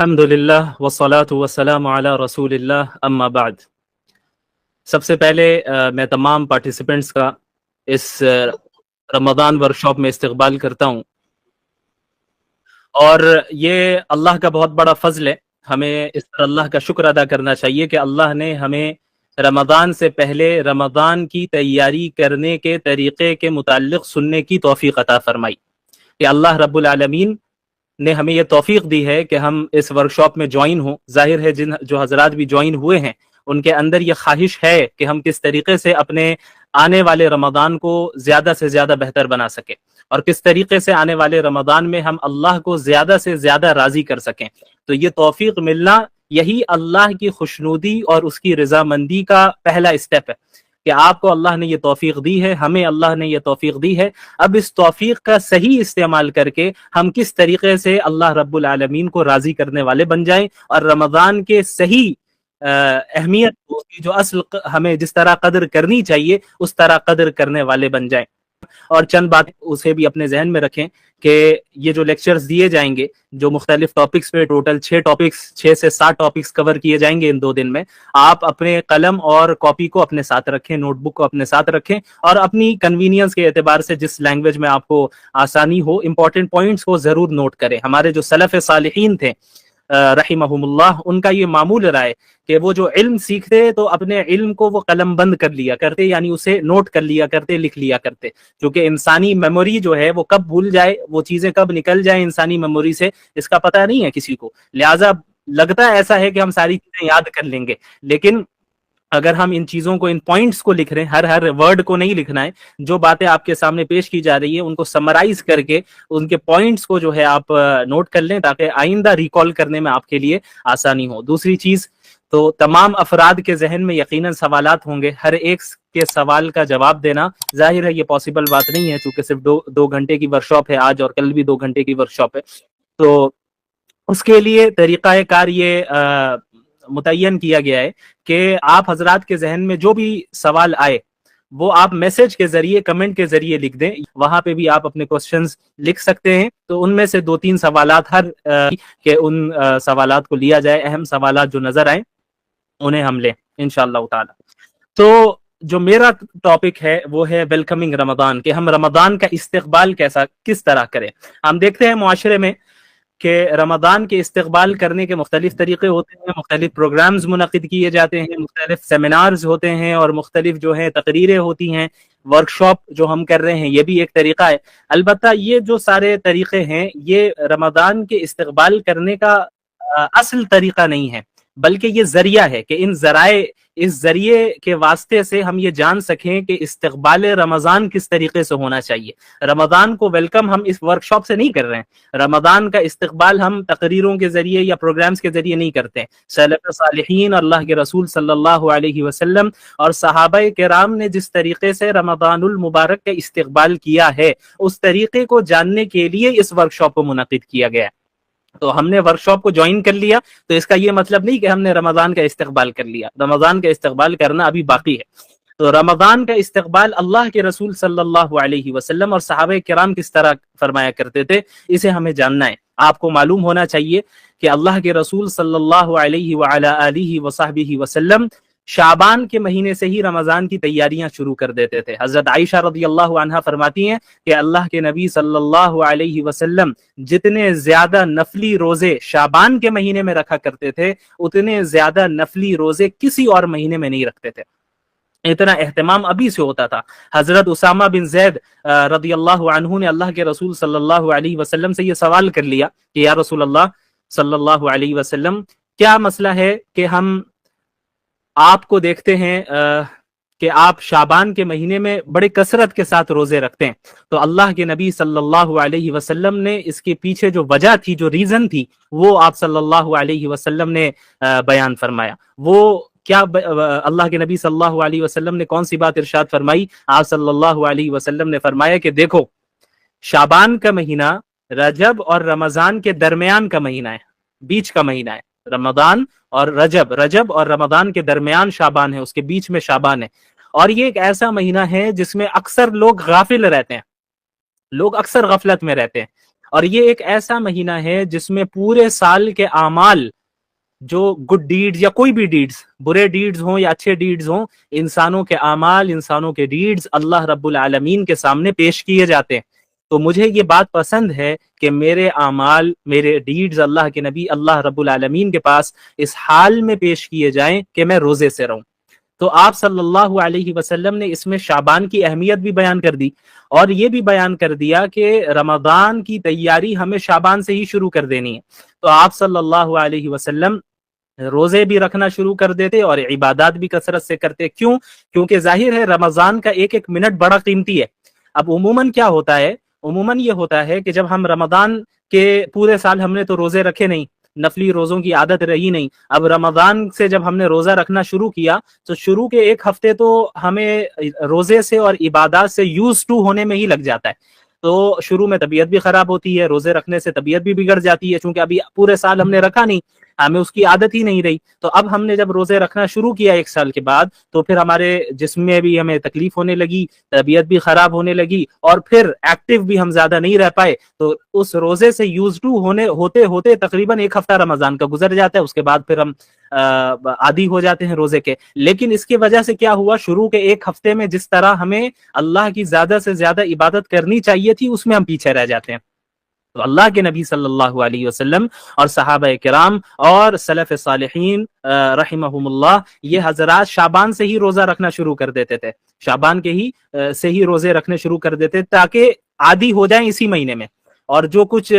الحمدللہ والصلاة والسلام علی رسول اللہ اما بعد۔ سب سے پہلے میں تمام پارٹیسپینٹس کا اس رمضان ورکشاپ میں استقبال کرتا ہوں، اور یہ اللہ کا بہت بڑا فضل ہے۔ ہمیں اس پر اللہ کا شکر ادا کرنا چاہیے کہ اللہ نے ہمیں رمضان سے پہلے رمضان کی تیاری کرنے کے طریقے کے متعلق سننے کی توفیق عطا فرمائی، کہ اللہ رب العالمین نے ہمیں یہ توفیق دی ہے کہ ہم اس ورکشاپ میں جوائن ہوں۔ ظاہر ہے جو حضرات بھی جوائن ہوئے ہیں ان کے اندر یہ خواہش ہے کہ ہم کس طریقے سے اپنے آنے والے رمضان کو زیادہ سے زیادہ بہتر بنا سکیں، اور کس طریقے سے آنے والے رمضان میں ہم اللہ کو زیادہ سے زیادہ راضی کر سکیں۔ تو یہ توفیق ملنا، یہی اللہ کی خوشنودی اور اس کی رضامندی کا پہلا اسٹیپ ہے، کہ آپ کو اللہ نے یہ توفیق دی ہے، ہمیں اللہ نے یہ توفیق دی ہے۔ اب اس توفیق کا صحیح استعمال کر کے ہم کس طریقے سے اللہ رب العالمین کو راضی کرنے والے بن جائیں، اور رمضان کے صحیح اہمیت کی جو اصل ہمیں جس طرح قدر کرنی چاہیے اس طرح قدر کرنے والے بن جائیں۔ اور چند بات اسے بھی اپنے ذہن میں رکھیں کہ یہ جو لیکچرز دیے جائیں گے، جو مختلف ٹاپکس پہ ٹوٹل 6 سے 7 ٹاپکس کور کیے جائیں گے ان 2 دن میں، آپ اپنے قلم اور کاپی کو اپنے ساتھ رکھیں، نوٹ بک کو اپنے ساتھ رکھیں، اور اپنی کنوینئنس کے اعتبار سے جس لینگویج میں آپ کو آسانی ہو امپورٹنٹ پوائنٹس کو ضرور نوٹ کریں۔ ہمارے جو سلف صالحین تھے رحمہم اللہ، ان کا یہ معمول رہا ہے کہ وہ جو علم سیکھتے تو اپنے علم کو وہ قلم بند کر لیا کرتے، یعنی اسے نوٹ کر لیا کرتے، لکھ لیا کرتے، کیونکہ انسانی میموری جو ہے وہ کب بھول جائے، وہ چیزیں کب نکل جائیں انسانی میموری سے، اس کا پتہ نہیں ہے کسی کو۔ لہٰذا لگتا ایسا ہے کہ ہم ساری چیزیں یاد کر لیں گے، لیکن اگر ہم ان چیزوں کو، ان پوائنٹس کو لکھ رہے ہیں، ہر ورڈ کو نہیں لکھنا ہے، جو باتیں آپ کے سامنے پیش کی جا رہی ہے ان کو سمرائز کر کے ان کے پوائنٹس کو جو ہے آپ نوٹ کر لیں، تاکہ آئندہ ریکال کرنے میں آپ کے لیے آسانی ہو۔ دوسری چیز، تو تمام افراد کے ذہن میں یقیناً سوالات ہوں گے، ہر ایک کے سوال کا جواب دینا ظاہر ہے یہ پاسبل بات نہیں ہے، چونکہ صرف دو گھنٹے کی ورکشاپ ہے آج، اور کل بھی 2 گھنٹے کی ورکشاپ ہے۔ تو اس کے لیے طریقہ کار یہ متعین کیا گیا ہے کہ آپ حضرات کے ذہن میں جو بھی سوال آئے وہ آپ میسج کے ذریعے، کمنٹ کے ذریعے لکھ دیں، وہاں پہ بھی آپ اپنے کوسچنز لکھ سکتے ہیں۔ تو ان میں سے 2-3 سوالات کہ ان سوالات کو لیا جائے، اہم سوالات جو نظر آئیں انہیں ہم لیں انشاءاللہ تعالی۔ تو جو میرا ٹاپک ہے وہ ہے ویلکمنگ رمضان، کہ ہم رمضان کا استقبال کس طرح کریں۔ ہم دیکھتے ہیں معاشرے میں کہ رمضان کے استقبال کرنے کے مختلف طریقے ہوتے ہیں، مختلف پروگرامز منعقد کیے جاتے ہیں، مختلف سیمینارز ہوتے ہیں، اور مختلف جو ہیں تقریریں ہوتی ہیں، ورکشاپ جو ہم کر رہے ہیں یہ بھی ایک طریقہ ہے۔ البتہ یہ جو سارے طریقے ہیں یہ رمضان کے استقبال کرنے کا اصل طریقہ نہیں ہے، بلکہ یہ ذریعہ ہے کہ اس ذریعے کے واسطے سے ہم یہ جان سکیں کہ استقبال رمضان کس طریقے سے ہونا چاہیے۔ رمضان کو ویلکم ہم اس ورکشاپ سے نہیں کر رہے ہیں، رمضان کا استقبال ہم تقریروں کے ذریعے یا پروگرامز کے ذریعے نہیں کرتے ہیں۔ سلف صالحین، اللہ کے رسول صلی اللہ علیہ وسلم اور صحابہ کرام نے جس طریقے سے رمضان المبارک کا استقبال کیا ہے، اس طریقے کو جاننے کے لیے اس ورکشاپ کو منعقد کیا گیا ہے۔ تو ہم نے ورکشاپ کو جوائن کر لیا تو اس کا یہ مطلب نہیں کہ ہم نے رمضان کا استقبال کر لیا، رمضان کا استقبال کرنا ابھی باقی ہے۔ تو رمضان کا استقبال اللہ کے رسول صلی اللہ علیہ وسلم اور صحابہ کرام کس طرح فرمایا کرتے تھے، اسے ہمیں جاننا ہے۔ آپ کو معلوم ہونا چاہیے کہ اللہ کے رسول صلی اللہ علیہ وعلی آلہ وصحبہ وسلم شعبان کے مہینے سے ہی رمضان کی تیاریاں شروع کر دیتے تھے۔ حضرت عائشہ رضی اللہ عنہا فرماتی ہیں کہ اللہ کے نبی صلی اللہ علیہ وسلم جتنے زیادہ نفلی روزے شعبان کے مہینے میں رکھا کرتے تھے، اتنے زیادہ نفلی روزے کسی اور مہینے میں نہیں رکھتے تھے۔ اتنا اہتمام ابھی سے ہوتا تھا۔ حضرت اسامہ بن زید رضی اللہ عنہ نے اللہ کے رسول صلی اللہ علیہ وسلم سے یہ سوال کر لیا کہ یا رسول اللہ صلی اللہ علیہ وسلم، کیا مسئلہ ہے کہ ہم آپ کو دیکھتے ہیں کہ آپ شعبان کے مہینے میں بڑے کثرت کے ساتھ روزے رکھتے ہیں؟ تو اللہ کے نبی صلی اللہ علیہ وسلم نے اس کے پیچھے جو وجہ تھی، جو ریزن تھی، وہ آپ صلی اللہ علیہ وسلم نے بیان فرمایا۔ وہ کیا اللہ کے نبی صلی اللہ علیہ وسلم نے کون سی بات ارشاد فرمائی؟ آپ صلی اللہ علیہ وسلم نے فرمایا کہ دیکھو، شعبان کا مہینہ رجب اور رمضان کے درمیان کا مہینہ ہے، بیچ کا مہینہ ہے۔ رمضان اور رجب اور رمضان کے درمیان شعبان ہے، اس کے بیچ میں شعبان ہے، اور یہ ایک ایسا مہینہ ہے جس میں اکثر لوگ غافل رہتے ہیں، لوگ اکثر غفلت میں رہتے ہیں، اور یہ ایک ایسا مہینہ ہے جس میں پورے سال کے اعمال، جو گڈ ڈیڈز یا کوئی بھی ڈیڈز، برے ڈیڈز ہوں یا اچھے ڈیڈز ہوں، انسانوں کے اعمال، انسانوں کے ڈیڈز اللہ رب العالمین کے سامنے پیش کیے جاتے ہیں۔ تو مجھے یہ بات پسند ہے کہ میرے اعمال، میرے ڈیڈز اللہ کے نبی اللہ رب العالمین کے پاس اس حال میں پیش کیے جائیں کہ میں روزے سے رہوں۔ تو آپ صلی اللہ علیہ وسلم نے اس میں شعبان کی اہمیت بھی بیان کر دی، اور یہ بھی بیان کر دیا کہ رمضان کی تیاری ہمیں شعبان سے ہی شروع کر دینی ہے۔ تو آپ صلی اللہ علیہ وسلم روزے بھی رکھنا شروع کر دیتے اور عبادات بھی کثرت سے کرتے۔ کیوں؟ کیونکہ ظاہر ہے رمضان کا ایک ایک منٹ بڑا قیمتی ہے۔ اب عموماً کیا ہوتا ہے، عموماً یہ ہوتا ہے کہ جب ہم رمضان کے پورے سال ہم نے تو روزے رکھے نہیں، نفلی روزوں کی عادت رہی نہیں، اب رمضان سے جب ہم نے روزہ رکھنا شروع کیا تو شروع کے ایک ہفتے تو ہمیں روزے سے اور عبادات سے یوز ٹو ہونے میں ہی لگ جاتا ہے۔ تو شروع میں طبیعت بھی خراب ہوتی ہے، روزے رکھنے سے طبیعت بھی بگڑ جاتی ہے، چونکہ ابھی پورے سال ہم نے رکھا نہیں، ہمیں اس کی عادت ہی نہیں رہی۔ تو اب ہم نے جب روزے رکھنا شروع کیا ایک سال کے بعد، تو پھر ہمارے جسم میں بھی ہمیں تکلیف ہونے لگی، طبیعت بھی خراب ہونے لگی، اور پھر ایکٹیو بھی ہم زیادہ نہیں رہ پائے۔ تو اس روزے سے یوز ٹو ہوتے ہوتے تقریباً ایک ہفتہ رمضان کا گزر جاتا ہے، اس کے بعد پھر ہم عادی ہو جاتے ہیں روزے کے۔ لیکن اس کی وجہ سے کیا ہوا، شروع کے ایک ہفتے میں جس طرح ہمیں اللہ کی زیادہ سے زیادہ عبادت کرنی چاہیے تھی، اس میں ہم پیچھے رہ جاتے ہیں۔ تو اللہ کے نبی صلی اللہ علیہ وسلم اور صحابہ کرام اور سلف صالحین رحمہم اللہ، یہ حضرات شعبان سے ہی روزہ رکھنا شروع کر دیتے تھے، شعبان کے ہی سے ہی روزے رکھنے شروع کر دیتے تاکہ عادی ہو جائیں اسی مہینے میں، اور جو کچھ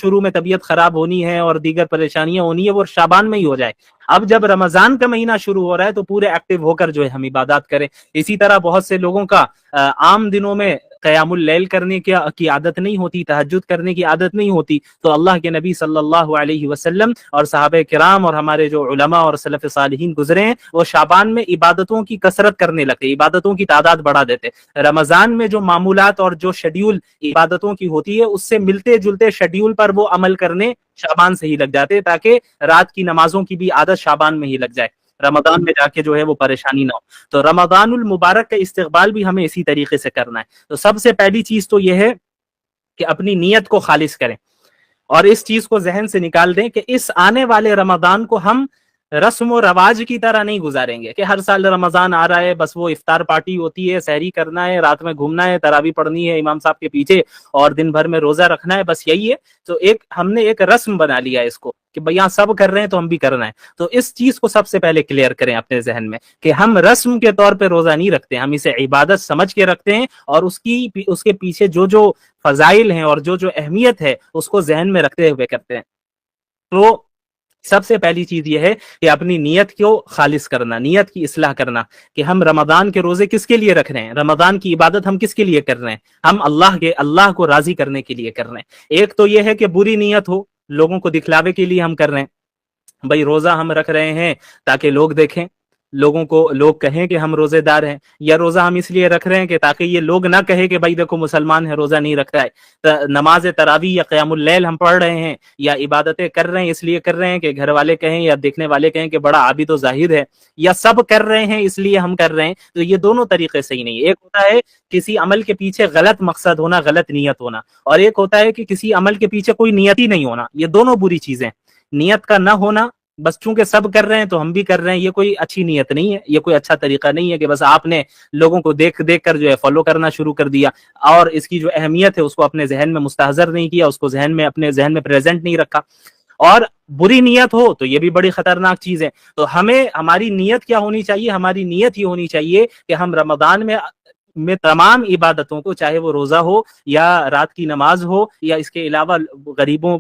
شروع میں طبیعت خراب ہونی ہے اور دیگر پریشانیاں ہونی ہے وہ شعبان میں ہی ہو جائے۔ اب جب رمضان کا مہینہ شروع ہو رہا ہے تو پورے ایکٹیو ہو کر جو ہے ہم عبادات کریں۔ اسی طرح بہت سے لوگوں کا عام دنوں میں قیام اللیل کرنے کی عادت نہیں ہوتی، تہجد کرنے کی عادت نہیں ہوتی، تو اللہ کے نبی صلی اللہ علیہ وسلم اور صحابہ کرام اور ہمارے جو علماء اور سلف صالحین گزرے ہیں، وہ شعبان میں عبادتوں کی کثرت کرنے لگتے، عبادتوں کی تعداد بڑھا دیتے۔ رمضان میں جو معمولات اور جو شیڈیول عبادتوں کی ہوتی ہے، اس سے ملتے جلتے شیڈیول پر وہ عمل کرنے شعبان سے ہی لگ جاتے، تاکہ رات کی نمازوں کی بھی عادت شعبان میں ہی لگ جائے، رمضان میں جا کے جو ہے وہ پریشانی نہ ہو۔ تو رمضان المبارک کا استقبال بھی ہمیں اسی طریقے سے کرنا ہے۔ تو سب سے پہلی چیز تو یہ ہے کہ اپنی نیت کو خالص کریں، اور اس چیز کو ذہن سے نکال دیں کہ اس آنے والے رمضان کو ہم رسم و رواج کی طرح نہیں گزاریں گے کہ ہر سال رمضان آ رہا ہے، بس وہ افطار پارٹی ہوتی ہے، سحری کرنا ہے، رات میں گھومنا ہے، تراویح پڑھنی ہے امام صاحب کے پیچھے، اور دن بھر میں روزہ رکھنا ہے، بس یہی ہے۔ تو ہم نے ایک رسم بنا لیا اس کو کہ بھئی یہاں سب کر رہے ہیں تو ہم بھی کرنا ہے۔ تو اس چیز کو سب سے پہلے کلیئر کریں اپنے ذہن میں کہ ہم رسم کے طور پہ روزہ نہیں رکھتے، ہم اسے عبادت سمجھ کے رکھتے ہیں، اور اس کے پیچھے جو فضائل ہیں اور جو اہمیت ہے اس کو ذہن میں رکھتے ہوئے کرتے ہیں۔ تو سب سے پہلی چیز یہ ہے کہ اپنی نیت کو خالص کرنا، نیت کی اصلاح کرنا کہ ہم رمضان کے روزے کس کے لیے رکھ رہے ہیں، رمضان کی عبادت ہم کس کے لیے کر رہے ہیں، ہم اللہ کو راضی کرنے کے لیے کر رہے ہیں۔ ایک تو یہ ہے کہ بری نیت ہو، لوگوں کو دکھلاوے کے لیے ہم کر رہے ہیں، بھائی روزہ ہم رکھ رہے ہیں تاکہ لوگ دیکھیں، لوگ کہیں کہ ہم روزے دار ہیں، یا روزہ ہم اس لیے رکھ رہے ہیں کہ تاکہ یہ لوگ نہ کہے کہ بھائی دیکھو مسلمان ہے روزہ نہیں رکھتا ہے۔ نماز تراویح یا قیام اللیل ہم پڑھ رہے ہیں یا عبادتیں کر رہے ہیں اس لیے کر رہے ہیں کہ گھر والے کہیں یا دیکھنے والے کہیں کہ بڑا عابد و زاہد ہے، یا سب کر رہے ہیں اس لیے ہم کر رہے ہیں۔ تو یہ دونوں طریقے صحیح نہیں ہے۔ ایک ہوتا ہے کسی عمل کے پیچھے غلط مقصد ہونا، غلط نیت ہونا، اور ایک ہوتا ہے کہ کسی عمل کے پیچھے کوئی نیت ہی نہیں ہونا۔ یہ دونوں بری چیزیں، نیت کا نہ ہونا، بس چونکہ سب کر رہے ہیں تو ہم بھی کر رہے ہیں، یہ کوئی اچھی نیت نہیں ہے، یہ کوئی اچھا طریقہ نہیں ہے کہ بس آپ نے لوگوں کو دیکھ کر جو ہے فالو کرنا شروع کر دیا، اور اس کی جو اہمیت ہے اس کو اپنے ذہن میں مستحضر نہیں کیا، اس کو اپنے ذہن میں پریزنٹ نہیں رکھا، اور بری نیت ہو تو یہ بھی بڑی خطرناک چیز ہے۔ تو ہماری نیت کیا ہونی چاہیے؟ ہماری نیت یہ ہونی چاہیے کہ ہم رمضان میں تمام عبادتوں کو، چاہے وہ روزہ ہو یا رات کی نماز ہو یا اس کے علاوہ غریبوں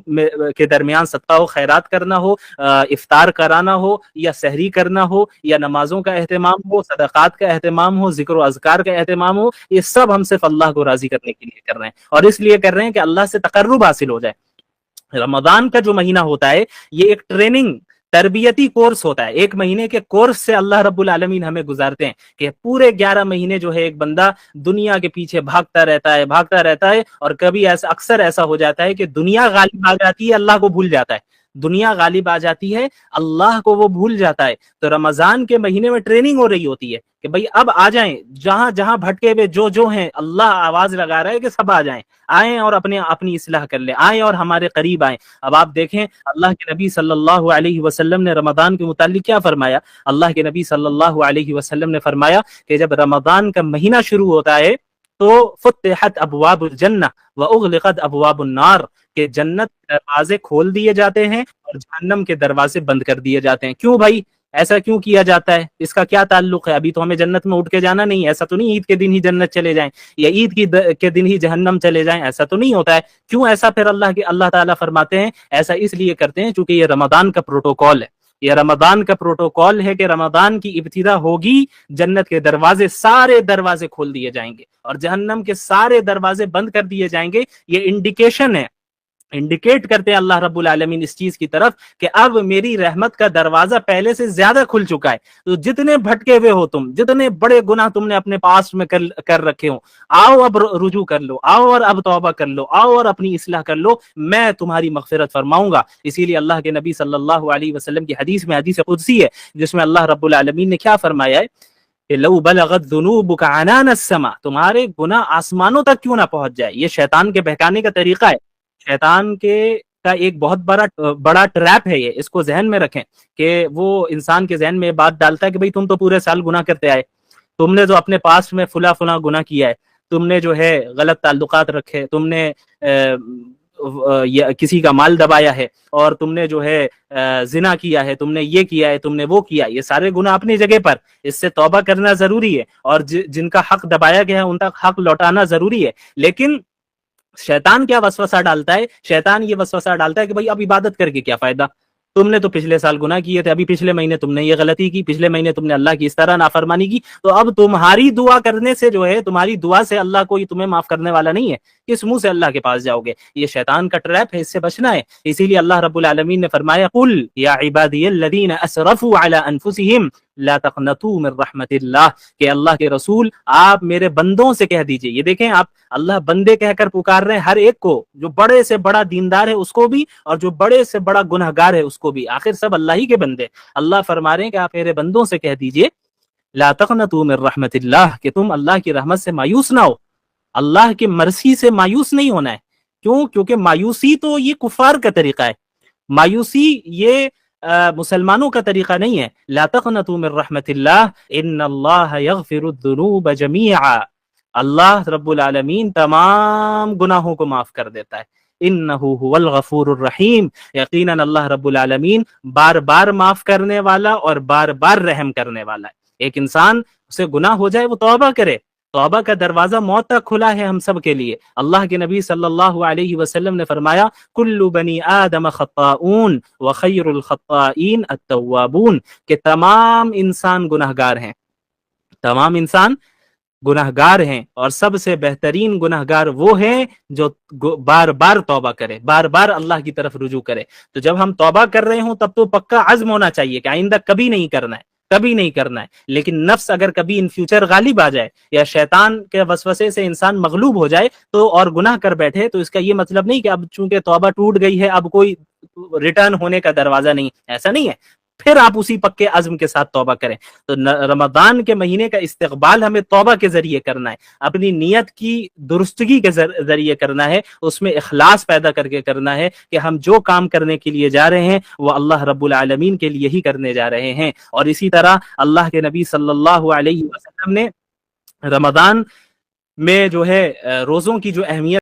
کے درمیان صدقہ و خیرات کرنا ہو، افطار کرانا ہو یا سحری کرنا ہو یا نمازوں کا اہتمام ہو، صدقات کا اہتمام ہو، ذکر و اذکار کا اہتمام ہو، یہ سب ہم صرف اللہ کو راضی کرنے کے لیے کر رہے ہیں، اور اس لیے کر رہے ہیں کہ اللہ سے تقرب حاصل ہو جائے۔ رمضان کا جو مہینہ ہوتا ہے یہ ایک ٹریننگ، تربیتی کورس ہوتا ہے، ایک مہینے کے کورس سے اللہ رب العالمین ہمیں گزارتے ہیں کہ پورے 11 مہینے جو ہے ایک بندہ دنیا کے پیچھے بھاگتا رہتا ہے، اور کبھی اکثر ایسا ہو جاتا ہے کہ دنیا غالب آ جاتی ہے، اللہ کو بھول جاتا ہے۔ دنیا غالب آ جاتی ہے، اللہ کو وہ بھول جاتا ہے۔ تو رمضان کے مہینے میں ٹریننگ ہو رہی ہوتی ہے کہ بھئی اب آ جائیں، جہاں جہاں بھٹکے ہوئے جو ہیں، اللہ آواز لگا رہا ہے کہ سب آ جائیں، آئیں اور اپنی اصلاح کر لیں، آئیں اور ہمارے قریب آئیں۔ اب آپ دیکھیں اللہ کے نبی صلی اللہ علیہ وسلم نے رمضان کے متعلق کیا فرمایا۔ اللہ کے نبی صلی اللہ علیہ وسلم نے فرمایا کہ جب رمضان کا مہینہ شروع ہوتا ہے تو فتحت ابواب الجنہ واغلقت ابواب النار، کہ جنت کے دروازے کھول دیے جاتے ہیں اور جہنم کے دروازے بند کر دیے جاتے ہیں۔ کیوں بھائی ایسا کیوں کیا جاتا ہے؟ اس کا کیا تعلق ہے؟ ابھی تو ہمیں جنت میں اٹھ کے جانا نہیں ہے، ایسا تو نہیں عید کے دن ہی جنت چلے جائیں یا عید کے دن ہی جہنم چلے جائیں، ایسا تو نہیں ہوتا ہے۔ کیوں ایسا پھر اللہ تعالیٰ فرماتے ہیں ایسا اس لیے کرتے ہیں چونکہ یہ رمضان کا پروٹوکول ہے، یہ رمضان کا پروٹوکول ہے کہ رمضان کی ابتدا ہوگی، جنت کے دروازے سارے دروازے کھول دیے جائیں گے اور جہنم کے سارے دروازے بند کر دیے جائیں گے۔ یہ انڈیکیشن ہے، انڈیکیٹ کرتے ہیں اللہ رب العالمین اس چیز کی طرف کہ اب میری رحمت کا دروازہ پہلے سے زیادہ کھل چکا ہے۔ تو جتنے بھٹکے ہوئے ہو تم، جتنے بڑے گناہ تم نے اپنے پاس میں کر رکھے ہوں، آؤ اب رجوع کر لو، آؤ اور اب توبہ کر لو، آؤ اور اپنی اصلاح کر لو، میں تمہاری مغفرت فرماؤں گا۔ اسی لیے اللہ کے نبی صلی اللہ علیہ وسلم کی حدیث میں، حدیث قدسی ہے، جس میں اللہ رب العالمین نے کیا فرمایا ہے کہ لو بلغت ذنوبک عنان السماء، تمہارے گناہ آسمانوں تک کیوں نہ پہنچ جائے۔ یہ شیطان کے بہکانے کا طریقہ ہے، شیطان کا ایک بہت بڑا ٹریپ ہے یہ، اس کو ذہن میں رکھیں کہ وہ انسان کے ذہن میں بات ڈالتا ہے کہ بھئی تم تو پورے سال گناہ کرتے آئے، تم نے جو اپنے پاس میں فلاں گناہ کیا ہے، تم نے جو ہے غلط تعلقات رکھے، تم نے کسی کا مال دبایا ہے، اور تم نے جو ہے زنا کیا ہے، تم نے یہ کیا ہے، تم نے وہ کیا، یہ سارے گناہ اپنی جگہ پر، اس سے توبہ کرنا ضروری ہے، اور جن کا حق دبایا گیا ہے ان کا حق لوٹانا ضروری ہے۔ لیکن شیطان کیا وسوسہ ڈالتا ہے؟ شیطان یہ وسوسہ ڈالتا ہے کہ بھئی اب عبادت کر کے کیا فائدہ، تم نے تو پچھلے سال گناہ کیے تھے، ابھی پچھلے مہینے تم نے یہ غلطی کی، پچھلے مہینے تم نے اللہ کی اس طرح نافرمانی کی، تو اب تمہاری دعا کرنے سے جو ہے، تمہاری دعا سے اللہ کوئی تمہیں معاف کرنے والا نہیں ہے، کس منہ سے اللہ کے پاس جاؤ گے؟ یہ شیطان کا ٹریپ ہے، اس سے بچنا ہے۔ اسی لیے اللہ رب العالمین نے فرمایا قل یا عبادی الذین اسرفوا علی انفسہم لا تقنطوا من رحمت اللہ، کہ اللہ کے رسول آپ میرے بندوں سے کہہ دیجئے۔ یہ دیکھیں آپ، اللہ بندے کہہ کر پکار رہے ہیں ہر ایک کو، جو بڑے سے بڑا دیندار ہے اس کو بھی، اور جو بڑے سے بڑا گنہگار ہے اس کو بھی، آخر سب اللہ ہی کے بندے۔ اللہ فرما رہے ہیں کہ آپ میرے بندوں سے کہہ دیجئے لا تقنطوا من رحمت اللہ، کہ تم اللہ کی رحمت سے مایوس نہ ہو، اللہ کی مرضی سے مایوس نہیں ہونا ہے۔ کیوں؟ کیونکہ مایوسی تو یہ کفار کا طریقہ ہے، مایوسی یہ مسلمانوں کا طریقہ نہیں ہے۔ لا تقنطوا من رحمت اللہ ان اللہ یغفر الذنوب جمیعا، اللہ رب العالمین تمام گناہوں کو معاف کر دیتا ہے۔ انہ هو الغفور الرحیم، یقیناً اللہ رب العالمین بار بار معاف کرنے والا اور بار بار رحم کرنے والا ہے۔ ایک انسان سے گناہ ہو جائے وہ توبہ کرے، توبہ کا دروازہ موت تک کھلا ہے ہم سب کے لیے۔ اللہ کے نبی صلی اللہ علیہ وسلم نے فرمایا کل بنی آدم خطاؤون وخیر الخطائین التوابون، کہ تمام انسان گناہگار ہیں، تمام انسان گناہگار ہیں، اور سب سے بہترین گناہگار وہ ہیں جو بار بار توبہ کرے، بار بار اللہ کی طرف رجوع کرے۔ تو جب ہم توبہ کر رہے ہوں تب تو پکا عزم ہونا چاہیے کہ آئندہ کبھی نہیں کرنا ہے، کبھی نہیں کرنا ہے۔ لیکن نفس اگر کبھی ان فیوچر غالب آ جائے یا شیطان کے وسوسے سے انسان مغلوب ہو جائے تو اور گناہ کر بیٹھے، تو اس کا یہ مطلب نہیں کہ اب چونکہ توبہ ٹوٹ گئی ہے اب کوئی ریٹرن ہونے کا دروازہ نہیں، ایسا نہیں ہے۔ پھر آپ اسی پکے عزم کے ساتھ توبہ کریں۔ تو رمضان کے مہینے کا استقبال ہمیں توبہ کے ذریعے کرنا ہے، اپنی نیت کی درستگی کے ذریعے کرنا ہے، اس میں اخلاص پیدا کر کے کرنا ہے کہ ہم جو کام کرنے کے لیے جا رہے ہیں وہ اللہ رب العالمین کے لیے ہی کرنے جا رہے ہیں۔ اور اسی طرح اللہ کے نبی صلی اللہ علیہ وسلم نے رمضان میں جو ہے روزوں کی جو اہمیت